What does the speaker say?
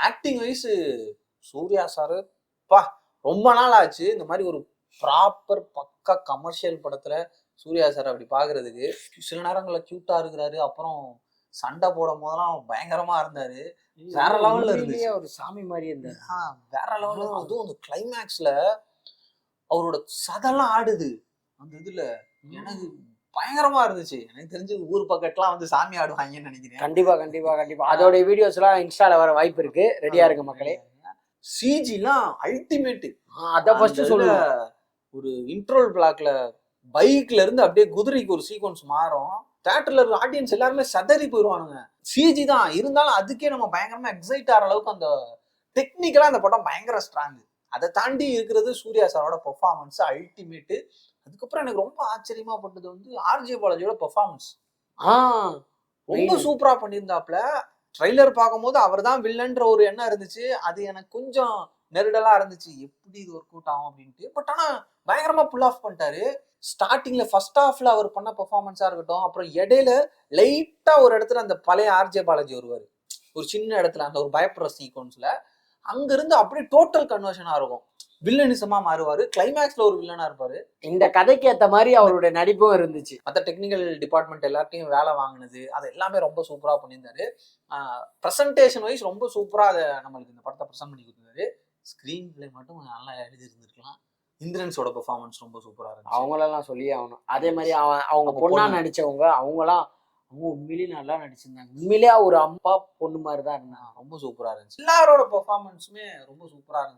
Acting wise Surya sir பா ரொம்ப நாள் ஆச்சு இந்த மாதிரி ஒரு ப்ராப்பர் பக்கா கமர்ஷியல் படத்துல சூர்யா சார் அப்படி பாக்குறதுக்கு. சில நேரங்கள்ல கியூட்டா இருக்கிறாரு, அப்புறம் சண்டை போடும் போதெல்லாம் பயங்கரமா இருந்தாரு. வேற லெவல்ல இருந்துச்சு. ஒரு சாமி மாதிரி இருந்தாரு. வேற லெவல்ல. அதுவும் அந்த கிளைமேக்ஸ்ல அவரோட சதெல்லாம் ஆடுது அந்த இதுல. எனக்கு பயங்கரமா இருந்துச்சு. எனக்கு தெரிஞ்சு ஊர் பக்கத்துலாம் வந்து சாமி ஆடுவாங்கன்னு நினைக்கிறேன். கண்டிப்பா கண்டிப்பா கண்டிப்பா. அதோட வீடியோஸ் எல்லாம் இன்ஸ்டால வர வாய்ப்பு இருக்கு. ரெடியா இருக்க மக்களே. சிஜிலாம் அல்டிமேட். அத ஃபர்ஸ்ட் சொல்லுங்க. ஒரு இன்ட்ரோல் பிளாக்ல பைக்ல இருந்து அப்படியே குதிரைக்கு ஒரு சீக்வன்ஸ் மாறும். தியேட்டர்ல இருக்க ஆடியன்ஸ் எல்லாருமே சதறி போயிடுவானுங்க. சிஜி தான் இருந்தாலும் அதுக்கே நம்ம பயங்கரமா எக்ஸைட் ஆகிற அளவுக்கு அந்த டெக்னிக்கலா அந்த படம் பயங்கர ஸ்ட்ராங். அதை தாண்டி இருக்கிறது சூர்யா சாரோட பெர்ஃபார்மன்ஸ் அல்டிமேட். அதுக்கப்புறம் எனக்கு ரொம்ப ஆச்சரியமா பட்டது வந்து ஆர்ஜே பாலாஜியோட பெர்ஃபார்மன்ஸ். ரொம்ப சூப்பரா பண்ணியிருந்தாப்ல. ட்ரைலர் பார்க்கும்போது அவர் தான் வில்லன்ற ஒரு எண்ணம் இருந்துச்சு. அது எனக்கு கொஞ்சம் நெருடலா இருந்துச்சு, எப்படி இது ஒர்க் அவுட் ஆகும் அப்படின்ட்டு. பட் ஆனா பயங்கரமா புல் ஆஃப் பண்ணிட்டாரு. ஸ்டார்டிங்ல ஃபர்ஸ்ட் ஹாஃப்ல அவர் பண்ண பெர்ஃபார்மன்ஸா இருக்கட்டும், அப்புறம் இடையில லைட்டா ஒரு இடத்துல அந்த பழைய ஆர்ஜே பாலாஜி வருவாரு ஒரு சின்ன இடத்துல, அந்த ஒரு பயப்படுற சீக்வன்ஸ்ல. அங்க இருந்து அப்படியே டோட்டல் கன்வர்ஷனா இருக்கும். வில்லனிசமா மாறுவாரு, கிளைமேக்ஸ்ல ஒரு வில்லனா இருப்பாரு. இந்த கதைக்கு ஏத்த மாதிரி அவருடைய நடிப்பும் இருந்துச்சு. மற்ற டெக்னிக்கல் டிபார்ட்மெண்ட் எல்லாத்தையும் வேலை வாங்கினது, அது எல்லாமே ரொம்ப சூப்பரா பண்ணியிருந்தாரு. ப்ரெசன்டேஷன் வைஸ் ரொம்ப சூப்பரா அதை நம்மளுக்கு இந்த படத்தை ப்ரெசென்ட் பண்ணி கொடுத்தாரு. ஸ்கிரீன் பிளே மட்டும் நல்லா எழுதி இருந்திருக்கலாம். இந்திரன்ஸோட பெர்ஃபார்மன்ஸ் ரொம்ப சூப்பரா இருந்துச்சு. அவங்களெல்லாம் சொல்லியே ஆகணும். அதே மாதிரி அவங்க பொண்ணா நடிச்சவங்க அவங்க உண்மையிலேயே நல்லா நடிச்சிருந்தாங்க. உண்மையிலேயே ஒரு அம்மா பொண்ணு மாதிரி தான் இருந்தாங்க. ரொம்ப சூப்பரா இருந்துச்சு. எல்லாரோட பெர்ஃபார்மன்ஸுமே ரொம்ப சூப்பரா இருந்துச்சு.